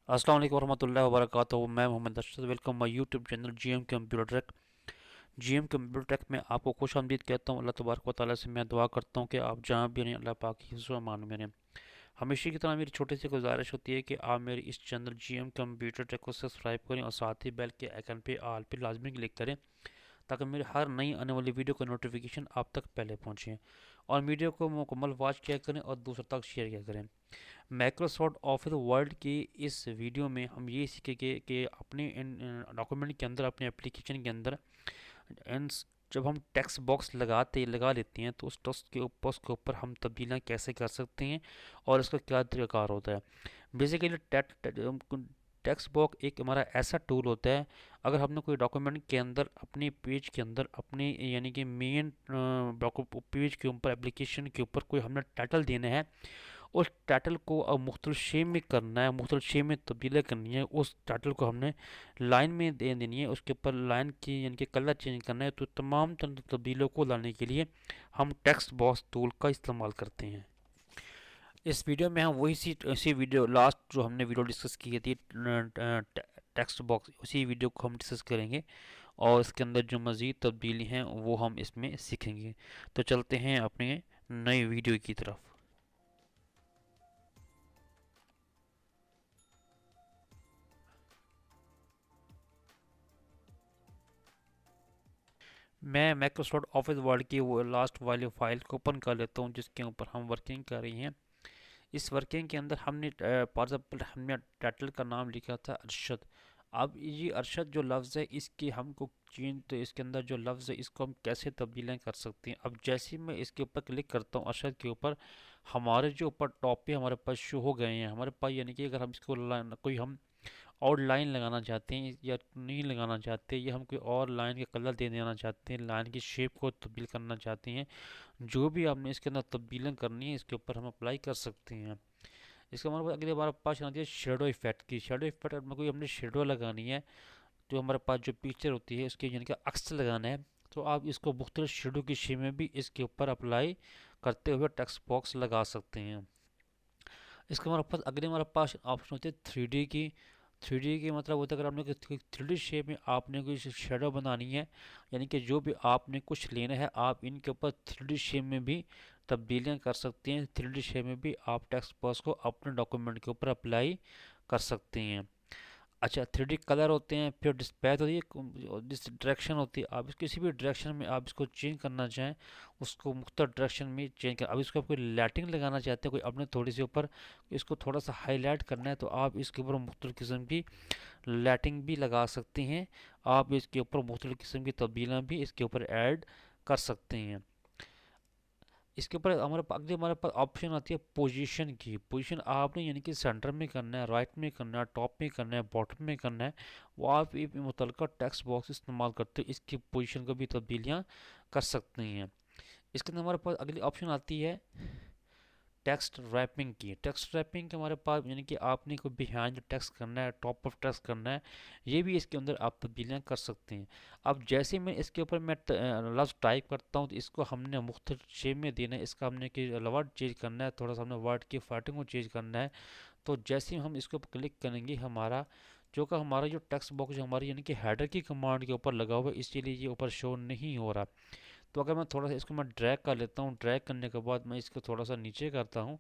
अस्सलाम वालेकुम वरहमतुल्लाहि वबरकातुहू। मैं Mohammad Arshad. Welcome my YouTube channel GM computer track. GM computer track में आपको खुश आमदीद कहता हूँ। अल्लाह तबारक व तआला से मैं दुआ करता हूँ कि आप जहाँ भी रहें अल्लाह पाक की हिफ्ज़ व अमान में रहें। हमेशा की तरह मेरी छोटी सी गुजारिश होती है कि आप मेरे इस चैनल जीएम कंप्यूटर ट्रैक को सब्सक्राइब करें और साथ ही बेल के आइकन पे ऑल पे लाजमी क्लिक करें ताकि मेरे हर नई आने वाली वीडियो का नोटिफिकेशन आप तक पहले पहुँचे। और वीडियो को मुकम्मल वॉच किया करें और दूसरों तक शेयर किया करें। माइक्रोसॉफ्ट ऑफिस वर्ड की इस वीडियो में हम ये सीखेंगे कि अपने इन डॉक्यूमेंट के अंदर, अपने एप्लीकेशन के अंदर इन जब हम टेक्स्ट बॉक्स लगा लेते हैं तो उस टेक्स्ट के ऊपर उसके ऊपर हम तब्दीलियाँ कैसे कर सकते हैं और इसका क्या तरीक़ाकार होता है। बेसिकली टेक्स्ट बॉक्स एक हमारा ऐसा टूल होता है। अगर हमने कोई डॉक्यूमेंट के अंदर, अपने पेज के अंदर, अपने यानी कि मेन पेज के ऊपर, एप्लीकेशन के ऊपर कोई हमने टाइटल देना है, उस टाइटल को अब मुख्तलिफ शेप में करना है, मुख्तलिफ शेप में तब्दीली करनी है। उस टाइटल को हमने लाइन में दे देनी है, उसके ऊपर लाइन की यानी कि कलर चेंज करना है। तो तमाम तब्दीलियों को लाने के लिए हम टेक्स्ट बॉक्स टूल का इस्तेमाल करते हैं। इस वीडियो में हम वही इसी वीडियो लास्ट जो हमने वीडियो डिस्कस की थी टेक्स्ट बॉक्स, उसी वीडियो को हम डिस्कस करेंगे और इसके अंदर जो मज़ीद तब्दीली हैं वो हम इसमें सीखेंगे। तो चलते हैं अपने नई वीडियो की तरफ। मैं माइक्रोसॉफ्ट ऑफिस वर्ड की वो लास्ट वाली फाइल को ओपन कर लेता हूँ जिसके ऊपर हम वर्किंग कर रही हैं। इस वर्किंग के अंदर हमने फॉर एग्जाम्पल हमने टाइटल का नाम लिखा था अरशद। अब ये अरशद जो लफ्ज़ है इसकी हमको चेंज, तो इसके अंदर जो लफ्ज़ है इसको हम कैसे तब्दीलें कर सकते हैं। अब जैसे ही मैं इसके ऊपर क्लिक करता हूँ अरशद के ऊपर, हमारे जो ऊपर टॉप पे हमारे पास शो हो गए हैं हमारे पास। यानी कि अगर हम इसको कोई हम और लाइन लगाना चाहते हैं या नहीं लगाना चाहते, या हम कोई और लाइन के कलर दे देना चाहते हैं, लाइन की शेप को तब्दील करना चाहते हैं, जो भी आपने इसके अंदर तब्दीलें करनी है इसके ऊपर हम अप्लाई कर सकते हैं। इसका हमारे पास अगले हमारे पास आती है शेडो इफेक्ट की। शेडो इफेक्ट में कोई हमने शेडो लगानी है, जो हमारे पास जो पिक्चर होती है उसके यानी कि अक्स लगाना है, तो आप इसको मुख्तलिफ शेडो की शेप में भी इसके ऊपर अप्लाई करते हुए टेक्स्ट बॉक्स लगा सकते हैं। इसके हमारे पास अगले हमारे पास ऑप्शन होती है 3D की। 3D की मतलब होता है अगर आपने 3D शेप में आपने कोई शेडो बनानी है, यानी कि जो भी आपने कुछ लेना है आप इनके ऊपर 3D शेप में भी तब्दीलियाँ कर सकते हैं। 3D शेप में भी आप टेक्स्ट बॉक्स को अपने डॉक्यूमेंट के ऊपर अप्लाई कर सकते हैं। अच्छा, 3D कलर होते हैं, फिर डिस्पैच होती है, जिस डायरेक्शन होती है, आप किसी भी डायरेक्शन में आप इसको चेंज करना चाहें उसको मुख्तलिफ डायरेक्शन में चेंज कर। अब इसको आप कोई लाइटिंग लगाना चाहते हैं, कोई अपने थोड़ी सी ऊपर इसको थोड़ा सा हाईलाइट करना है, तो आप इसके ऊपर मुख्तलिफ किस्म की लाइटिंग भी लगा सकते हैं। आप इसके ऊपर मुख्तलिफ किस्म की तब्दीलियाँ भी इसके ऊपर ऐड कर सकते हैं। इसके ऊपर हमारे अगले हमारे पास ऑप्शन आती है पोजीशन की। पोजीशन आपने यानी कि सेंटर में करना है, राइट में करना है, टॉप में करना है, बॉटम में करना है, वो आप ये मुतलका टेक्स्ट बॉक्स इस्तेमाल करते हो इसकी पोजीशन को भी तब्दीलियाँ कर सकते हैं। इसके अंदर हमारे पास अगली ऑप्शन आती है टेक्स्ट रैपिंग की। टेक्स्ट रैपिंग के हमारे पास यानी कि आपने कोई बिहाइंड टेक्स्ट करना है, टॉप ऑफ टेक्स्ट करना है, ये भी इसके अंदर आप तब्दीलियाँ कर सकते हैं। अब जैसे मैं इसके ऊपर मैं लफ्ज़ टाइप करता हूँ तो इसको हमने मुख्तलिफ शेप में देना है, इसका हमने कि वर्ड चेंज करना है, थोड़ा सा हमने वर्ड की फाइटिंग को चेंज करना है। तो जैसे ही हम इसके ऊपर क्लिक करेंगे हमारा जो टेक्स्ट बॉक्स जो हमारी यानी कि हेडर की कमांड के ऊपर लगा हुआ है, इसीलिए ये ऊपर शो नहीं हो रहा। तो अगर मैं थोड़ा सा इसको मैं ड्रैग कर लेता हूँ, ड्रैग करने के बाद मैं इसको थोड़ा सा नीचे करता हूँ,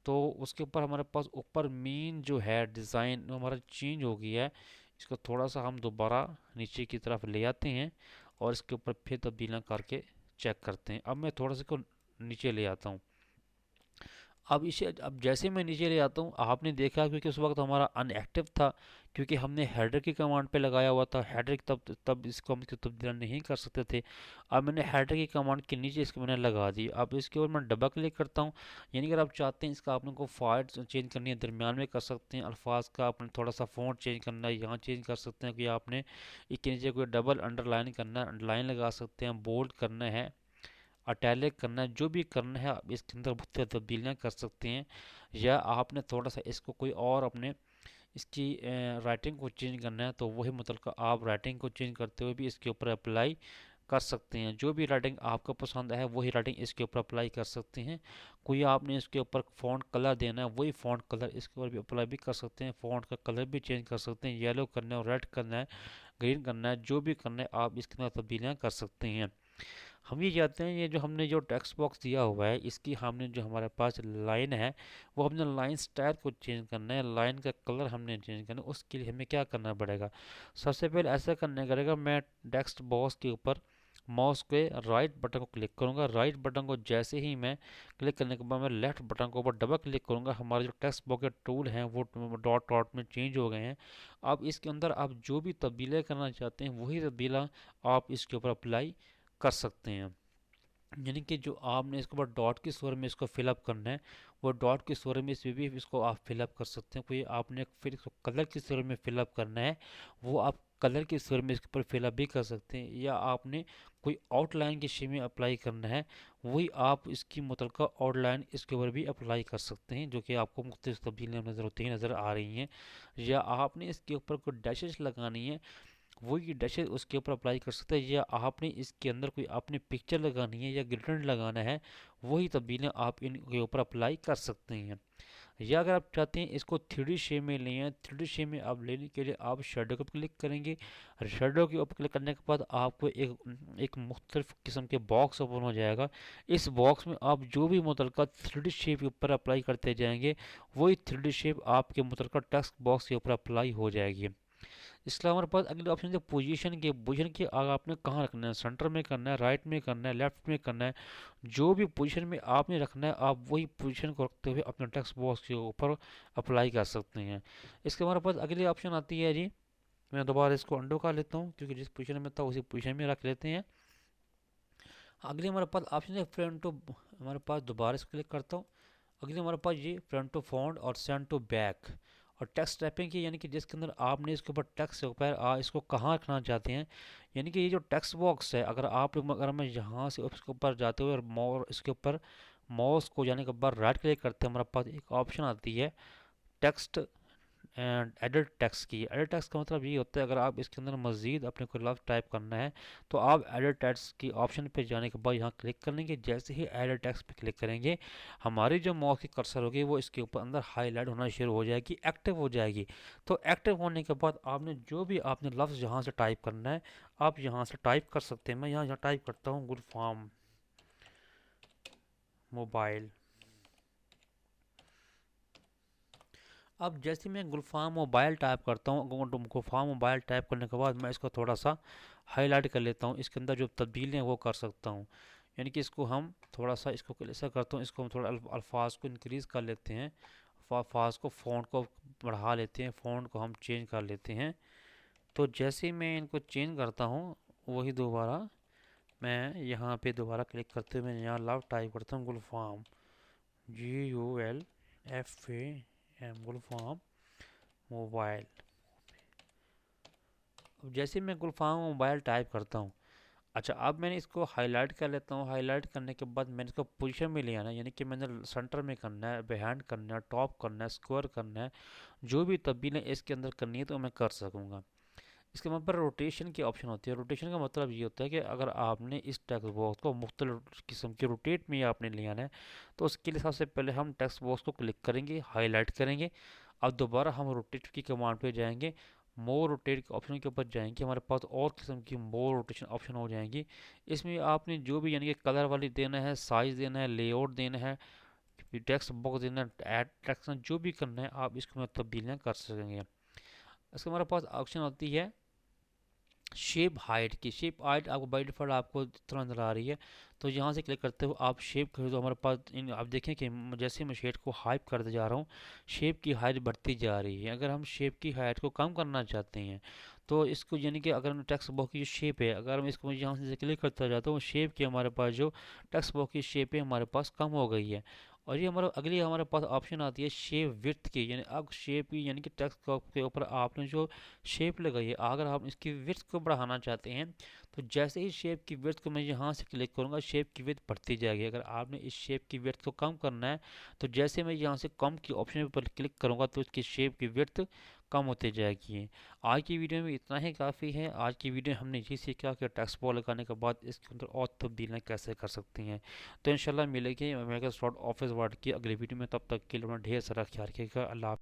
तो उसके ऊपर हमारे पास ऊपर मेन जो है डिज़ाइन हमारा चेंज हो गया है। इसको थोड़ा सा हम दोबारा नीचे की तरफ ले आते हैं और इसके ऊपर फिर तब्दीलियाँ करके चेक करते हैं। अब मैं थोड़ा सा इसको नीचे ले आता हूँ। अब जैसे मैं नीचे ले आता हूँ आपने देखा, क्योंकि उस वक्त हमारा अनएक्टिव था, क्योंकि हमने हेडर की कमांड पे लगाया हुआ था। हेडर तब तब इसको हम इसकी तब्दील नहीं कर सकते थे। अब मैंने हेडर की कमांड के नीचे इसको मैंने लगा दी। अब इसके ऊपर मैं डबल क्लिक करता हूँ, यानी अगर आप चाहते हैं इसका आपने को फॉन्ट चेंज करनी है दरमियान में कर सकते हैं। अल्फाज का आपने थोड़ा सा फॉन्ट चेंज करना है, यहाँ चेंज कर सकते हैं कि आपने इसके नीचे कोई डबल अंडरलाइन करना है, अंडरलाइन लगा सकते हैं, बोल्ड करना है, अटैलिक करना है, जो भी करना है आप इसके अंदर मुख्तलिफ तब्दीलियाँ कर सकते हैं। या आपने थोड़ा सा इसको कोई और अपने इसकी राइटिंग को चेंज करना है, तो वही मतलब आप राइटिंग को चेंज करते हुए भी इसके ऊपर अप्लाई कर सकते हैं। जो भी राइटिंग आपको पसंद है वही राइटिंग इसके ऊपर अप्लाई कर सकते हैं। कोई आपने इसके ऊपर फ़ॉन्ट कलर देना है, वही फ़ॉन्ट कलर इसके ऊपर भी अप्लाई भी कर सकते हैं। फ़ॉन्ट का कलर भी चेंज कर सकते हैं, येलो करना है, रेड करना है, ग्रीन करना है, जो भी करना है आप इसके अंदर तब्दीलियाँ कर सकते हैं। हम ये चाहते हैं ये जो हमने जो टेक्स्ट बॉक्स दिया हुआ है इसकी हमने जो हमारे पास लाइन है वो हमने लाइन स्टाइल को चेंज करना है, लाइन का कलर हमने चेंज करना है। उसके लिए हमें क्या करना पड़ेगा? सबसे पहले ऐसा करने करेगा, मैं टेक्स्ट बॉक्स के ऊपर माउस के राइट बटन को क्लिक करूंगा। राइट बटन को जैसे ही मैं क्लिक करने के बाद मैं लेफ्ट बटन के ऊपर डबल क्लिक करूंगा, हमारे जो टेक्स्ट बॉक्स के टूल हैं वो डॉट डॉट में चेंज हो गए हैं। अब इसके अंदर आप जो भी तब्दीलियाँ करना चाहते हैं वही तब्दीला आप इसके ऊपर अप्लाई कर सकते हैं। यानी कि जो आपने इसके ऊपर डॉट की स्वर में इसको फिलअप करना है वो डॉट की स्वर में इस भी इसको आप फिलअप कर सकते हैं। कोई आपने फिर इसको कलर की स्वर में फिलअप करना है वो आप कलर की स्वर में इसके ऊपर फिलअप भी कर सकते हैं। या आपने कोई आउटलाइन की शेप में अप्लाई करना है वही आप इसकी मुतलका आउटलाइन इसके ऊपर भी अप्लाई कर सकते हैं, जो कि आपको मुख्तलिफ तब्दीलियाँ नज़र होती हैं, नज़र आ रही हैं। या आपने इसके ऊपर कोई डैशेस लगानी है वही डैशेज उसके ऊपर अप्लाई कर सकते हैं। या आपने इसके अंदर कोई आपने पिक्चर लगानी है या ग्रेडेंट लगाना है वही तब्दीलियाँ आप इनके ऊपर अप्लाई कर सकते हैं। या अगर आप चाहते हैं इसको 3D शेप में लें हैं, 3D शेप में आप लेने के लिए आप शेडो को क्लिक करेंगे। शेडो के ऊपर क्लिक करने के बाद आपको एक मुख्तलिफ किस्म के बॉक्स ओपन हो जाएगा। इस बॉक्स में आप जो भी मुतलका 3D शेप के ऊपर अप्लाई करते जाएंगे वही 3D शेप आपके मुतलका टेक्स्ट बॉक्स के ऊपर अप्लाई हो जाएगी। इसके अलावा हमारे पास अगले ऑप्शन है पोजीशन की आगे आपने कहाँ रखना है, सेंटर में करना है, राइट में करना है, लेफ्ट में करना है। जो भी पोजीशन में आपने रखना है आप वही पोजीशन को रखते हुए अपने टेक्स्ट बॉक्स के ऊपर अप्लाई कर सकते हैं। इसके हमारे पास अगली ऑप्शन आती है जी, मैं दोबारा इसको अंडो कर लेता हूँ क्योंकि जिस पोजीशन में था उसी पोजीशन में रख लेते हैं। अगले हमारे पास ऑप्शन है फ्रंट टू, हमारे पास दोबारा इसको क्लिक करता हूँ। अगले हमारे पास ये फ्रंट टू फ्रंट और सेंड टू बैक और टेक्स्ट रैपिंग की, यानी कि जिसके अंदर आपने इसके ऊपर टेक्स्ट के ऊपर इसको कहाँ रखना चाहते हैं। यानी कि ये जो टेक्स्ट बॉक्स है अगर मैं यहाँ से उसके ऊपर जाते हुए और मोर इसके ऊपर माउस को जाने के बाद राइट क्लिक करते हैं हमारे पास एक ऑप्शन आती है टेक्स्ट एंड एडिट टेक्स्ट की। एडिट टेक्स्ट का मतलब ये होता है अगर आप इसके अंदर मज़ीद अपने को लफ्ज़ टाइप करना है तो आप एडिट टेक्स्ट की ऑप्शन पे जाने के बाद यहाँ क्लिक करेंगे। जैसे ही एडिट टेक्स्ट पे क्लिक करेंगे हमारी जो माउस की कर्सर होगी वो इसके ऊपर अंदर हाईलाइट होना शुरू हो जाएगी, एक्टिव हो जाएगी। तो एक्टिव होने के बाद आपने जो भी आपने लफ्ज़ यहाँ से टाइप करना है आप यहाँ से टाइप कर सकते हैं। मैं यहाँ टाइप करता हूँ गुलफाम मोबाइल। अब जैसे मैं गुलफाम मोबाइल टाइप करता हूँ, गुलफाम मोबाइल टाइप करने के बाद मैं इसको थोड़ा सा हाईलाइट कर लेता हूँ। इसके अंदर जो तब्दीलियाँ हैं वो कर सकता हूँ। यानी कि इसको हम थोड़ा सा इसको ऐसा करता हूँ, इसको हम थोड़ा अल्फाज को इंक्रीज़ कर लेते हैं, अल्फाज को फ़ॉन्ट को बढ़ा लेते हैं, फ़ॉन्ट को हम चेंज कर लेते हैं। तो जैसे ही मैं इनको चेंज करता हूँ वही दोबारा मैं यहाँ पे दोबारा क्लिक करते हुए मैं यहाँ लव टाइप करता हूँ गुलफाम, GULFAM गुलफाम मोबाइल। अब जैसे मैं गुलफाम मोबाइल टाइप करता हूँ, अच्छा अब मैंने इसको हाईलाइट कर लेता हूँ। हाईलाइट करने के बाद मैंने इसको पोजीशन में ले आना है, यानी कि मैंने सेंटर में करना है, बिहाइंड करना है, टॉप करना है, स्क्वायर करना है। जो भी तब्दीलें इसके अंदर करनी है तो मैं कर सकूँगा। इसके वहाँ पर रोटेशन की ऑप्शन होती है। रोटेशन का मतलब ये होता है कि अगर आपने इस टेक्स्ट बॉक्स को मुख्तलिफ किस्म के रोटेट में आपने ले आना है तो उसके लिए सबसे पहले हम टेक्स्ट बॉक्स को क्लिक करेंगे, हाईलाइट करेंगे। अब दोबारा हम रोटेट की कमांड पे जाएंगे, मोर रोटेट के ऑप्शन के ऊपर जाएंगे, हमारे पास और किस्म की मोर रोटेशन ऑप्शन हो जाएंगी। इसमें आपने जो भी यानी कि कलर वाली देना है, साइज़ देना है, लेआउट देना है, टेक्स्ट बॉक्स देना है, ऐड टेक्स्ट जो भी करना है आप इसको तब्दीलियाँ कर सकेंगे। इसके हमारे पास ऑप्शन होती है शेप हाइट की। शेप हाइट आपको बाई डिफ़ॉल्ट आपको इस तरह नज़र आ रही है। तो यहाँ से क्लिक करते हुए आप शेप करें तो हमारे पास इन आप देखें कि जैसे मैं शेप को हाइप करते जा रहा हूँ शेप की हाइट बढ़ती जा रही है। अगर हम शेप की हाइट को कम करना चाहते हैं तो इसको यानी कि अगर हम टेक्स्ट बॉक्स की जो शेप है अगर हम इसको यहाँ से क्लिक करता जाता हूँ शेप की हमारे पास जो टेक्स्ट बॉक्स की शेप है हमारे पास कम हो गई है। और ये हमारा अगली हमारे पास ऑप्शन आती है शेप विड्थ की, यानी अब शेप की यानी कि टेक्स्ट के ऊपर आपने जो शेप लगाई है अगर आप इसकी विड्थ को बढ़ाना चाहते हैं तो जैसे ही शेप की विड्थ को मैं यहाँ से क्लिक करूँगा शेप की विड्थ बढ़ती जाएगी। अगर आपने इस शेप की विड्थ को कम करना है तो जैसे मैं यहाँ से कम की ऑप्शन पर क्लिक करूँगा तो इसकी शेप की विड्थ कम होती जाएगी। आज की वीडियो में इतना ही काफ़ी है। आज की वीडियो में हमने ये सीखा कि टेक्स्ट बॉक्स लगाने के बाद इसके अंदर और तब्दीलियाँ कैसे कर सकती हैं। तो इंशाल्लाह मिलेंगे माइक्रोसॉफ्ट ऑफिस वर्ड की अगली वीडियो में। तब तक के लिए अपना ढेर सारा ख्याल रखिएगा। अल्लाह।